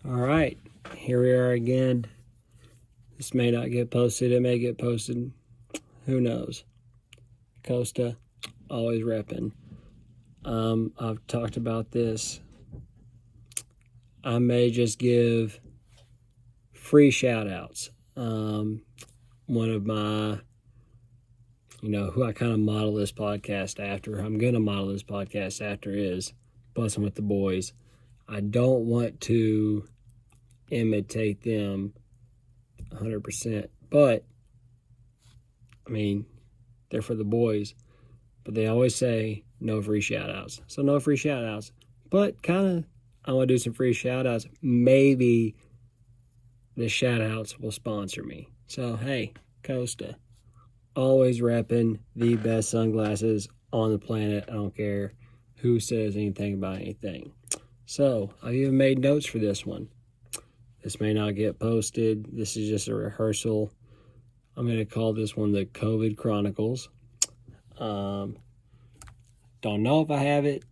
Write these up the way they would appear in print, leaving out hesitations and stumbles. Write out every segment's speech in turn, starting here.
All right, here we are again. This may not get posted. It may get posted. Who knows? Costa, always repping. I've talked about this. I may just give free shout outs. One of my, who I kind of model this podcast after, I'm going to model this podcast after is Bussin' with the Boys. I don't want to imitate them 100%, but they're for the boys, but they always say no free shout outs. So no free shout outs, but I want to do some free shout outs. Maybe the shout outs will sponsor me. So hey, Costa, always repping the best sunglasses on the planet. I don't care who says anything about anything. So I've even made notes for this one. This may not get posted. This is just a rehearsal. I'm going to call this one the COVID Chronicles. Don't know if I have it.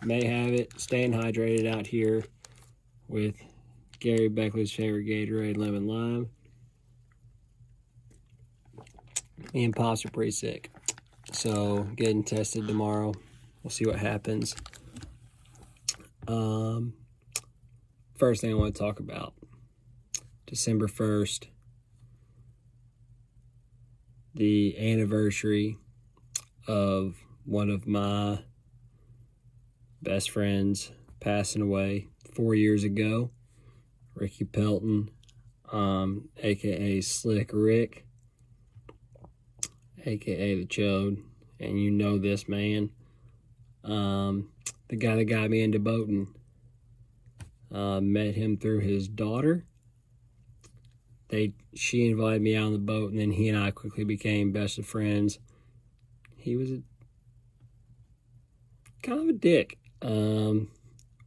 May have it. Staying hydrated out here with Gary Beckley's favorite Gatorade, Lemon Lime. Me and Pops are pretty sick. So getting tested tomorrow. We'll see what happens. First thing I want to talk about. December 1st. The anniversary of one of my best friends passing away 4 years ago. Ricky Pelton, aka Slick Rick, aka the Chode, and you know this man. The guy that got me into boating. Met him through his daughter. She invited me out on the boat, and then he and I quickly became best of friends. He was kind of a dick.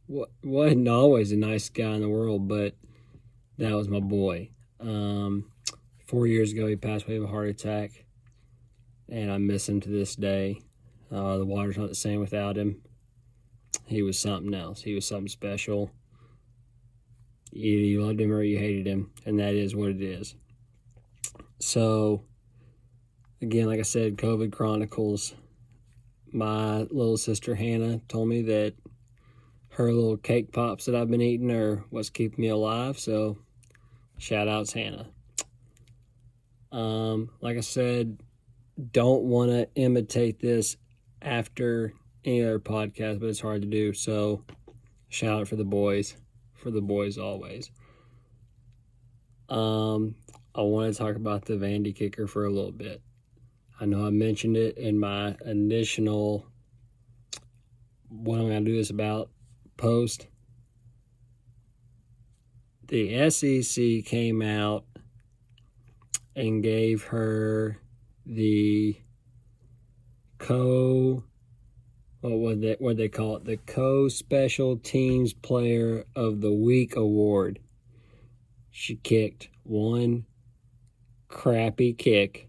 Wasn't always the nicest guy in the world, but that was my boy. 4 years ago, he passed away of a heart attack, and I miss him to this day. The water's not the same without him. He was something else. He was something special. Either you loved him or you hated him, and that is what it is. So, again, like I said, COVID Chronicles. My little sister Hannah told me that her little cake pops that I've been eating are what's keeping me alive, so shout outs Hannah. Like I said, don't want to imitate this after any other podcast, but it's hard to do, so shout out for the boys. For the boys always. I want to talk about the Vandy kicker for a little bit. I know I mentioned it in my initial what I'm going to do this about post. The SEC came out and gave her the what they call it? The Co-Special Teams Player of the Week award. She kicked one crappy kick,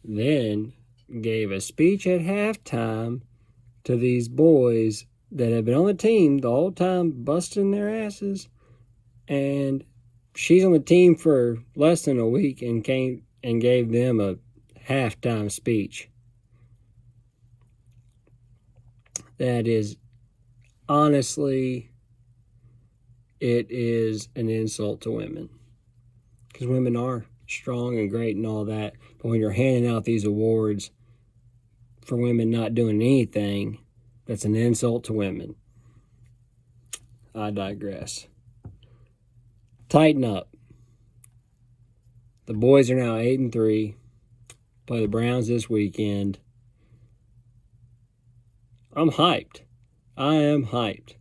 then gave a speech at halftime to these boys that have been on the team the whole time, busting their asses, and she's on the team for less than a week and came and gave them a halftime speech. That is, honestly, it is an insult to women. Because women are strong and great and all that. But when you're handing out these awards for women not doing anything, that's an insult to women. I digress. Tighten up. The boys are now 8-3. Play the Browns this weekend. I'm hyped. I am hyped.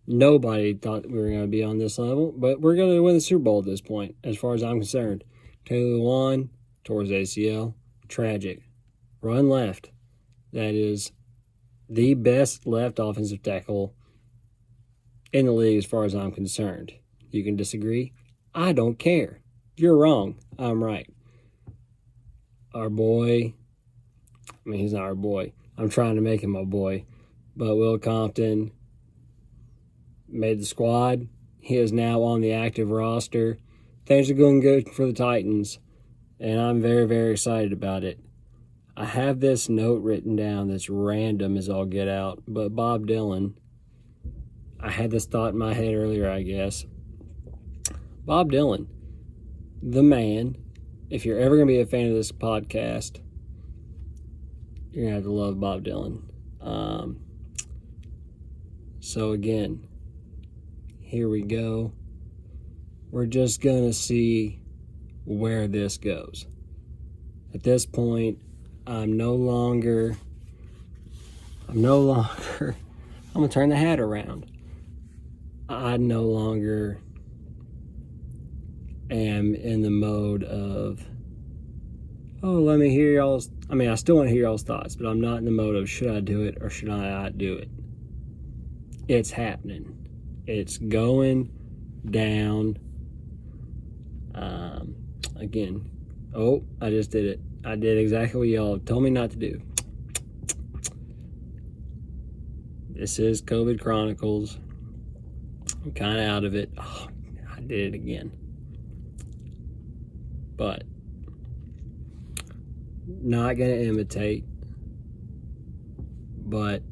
Nobody thought we were going to be on this level, but we're going to win the Super Bowl at this point, as far as I'm concerned. Taylor Lewan towards ACL. Tragic. Run left. That is the best left offensive tackle in the league as far as I'm concerned. You can disagree. I don't care. You're wrong. I'm right. Our boy, he's not our boy. I'm trying to make him my boy. But Will Compton made the squad. He is now on the active roster. Things are going good for the Titans, and I'm very, very excited about it. I have this note written down that's random as all get out, but Bob Dylan, I had this thought in my head earlier, I guess. Bob Dylan, the man, if you're ever going to be a fan of this podcast, you're going to have to love Bob Dylan. So again, here we go. We're just going to see where this goes. At this point, I'm going to turn the hat around. I no longer am in the mode of, let me hear y'all's, I still want to hear y'all's thoughts, but I'm not in the mode of should I do it or should I not do it. It's happening. It's going down. Again, I just did it. I did exactly what y'all told me not to do. This is COVID Chronicles. I'm kind of out of it. I did it again. But not going to imitate, but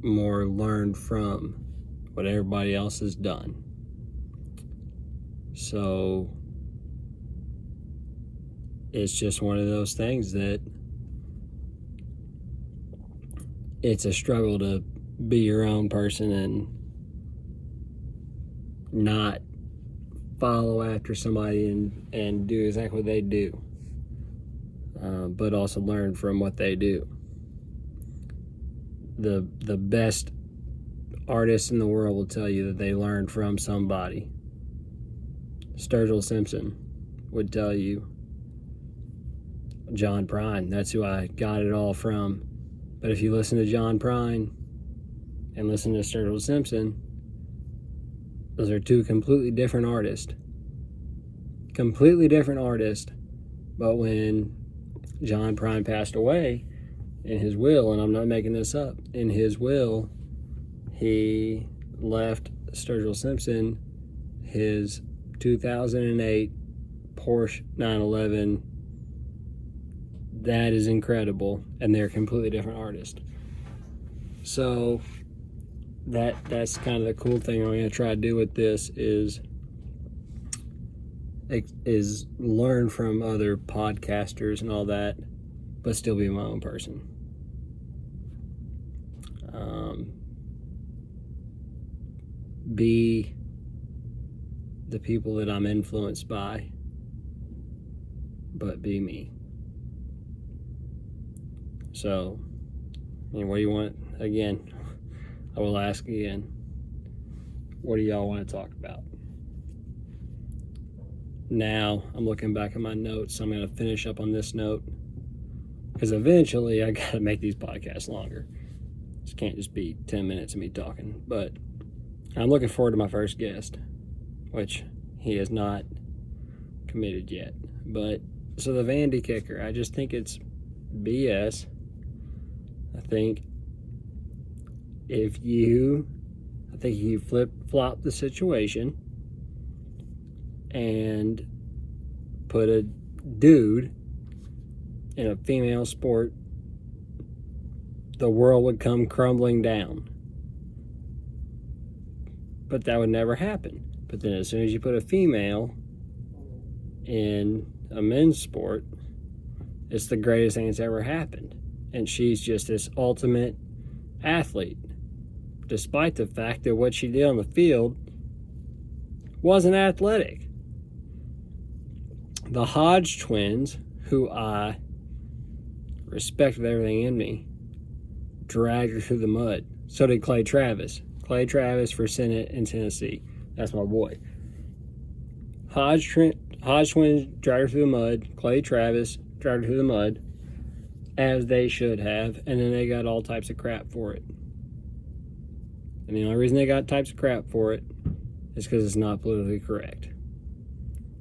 more learn from what everybody else has done. So it's just one of those things that it's a struggle to be your own person and not follow after somebody and do exactly what they do, but also learn from what they do. The best artists in the world will tell you that they learned from somebody. Sturgill Simpson would tell you. John Prine, that's who I got it all from. But if you listen to John Prine and listen to Sturgill Simpson, those are two completely different artists. But when John Prine passed away, in his will, and I'm not making this up, in his will, he left Sturgill Simpson his 2008 Porsche 911. That is incredible, and they're completely different artists. So that's kind of the cool thing I'm going to try to do with this is learn from other podcasters and all that, but still be my own person. Be the people that I'm influenced by, but be me. So, what do you want? Again, I will ask again. What do y'all want to talk about? Now, I'm looking back at my notes. So I'm going to finish up on this note. Because eventually, I got to make these podcasts longer. This can't just be 10 minutes of me talking. But I'm looking forward to my first guest, which he has not committed yet. But, so the Vandy kicker, I just think it's BS. I think if you flip-flop the situation and put a dude in a female sport, the world would come crumbling down. But that would never happen. But then as soon as you put a female in a men's sport, it's the greatest thing that's ever happened. And she's just this ultimate athlete, despite the fact that what she did on the field wasn't athletic. The Hodge twins, who I respect with everything in me, dragged her through the mud. So did Clay Travis. Clay Travis for Senate in Tennessee. That's my boy. Hodge twins dragged her through the mud. Clay Travis dragged her through the mud, as they should have, and then they got all types of crap for it. And the only reason they got types of crap for it is because it's not politically correct.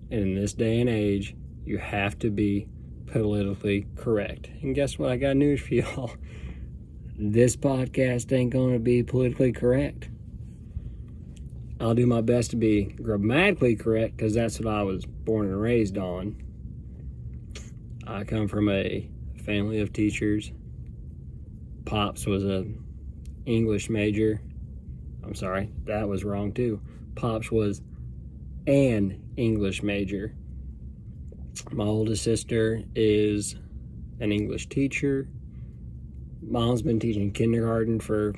And in this day and age, you have to be politically correct. And guess what? I got news for y'all. This podcast ain't going to be politically correct. I'll do my best to be grammatically correct because that's what I was born and raised on. I come from a family of teachers. Pops was a English major. I'm sorry, that was wrong too. Pops was an English major. My oldest sister is an English teacher. Mom's been teaching kindergarten for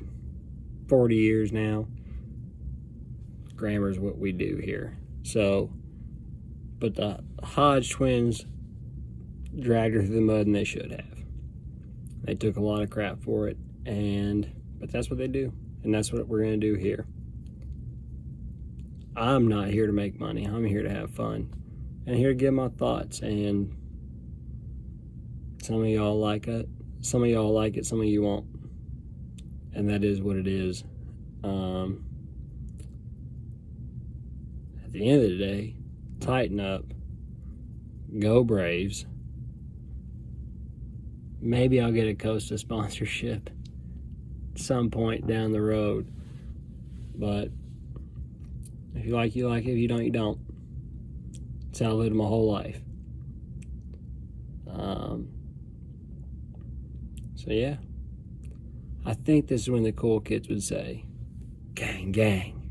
40 years now. Grammar is what we do here. So, but the Hodge twins dragged her through the mud, and they should have. They took a lot of crap for it, but that's what they do, and that's what we're going to do here. I'm not here to make money. I'm here to have fun, and here to give my thoughts. And some of y'all like it, some of y'all like it, some of you won't, and that is what it is. At the end of the day, tighten up, go Braves. Maybe I'll get a Costa sponsorship at some point down the road. But if you like, you like it. If you don't, you don't. That's how I lived my whole life. So yeah, I think this is when the cool kids would say, gang, gang.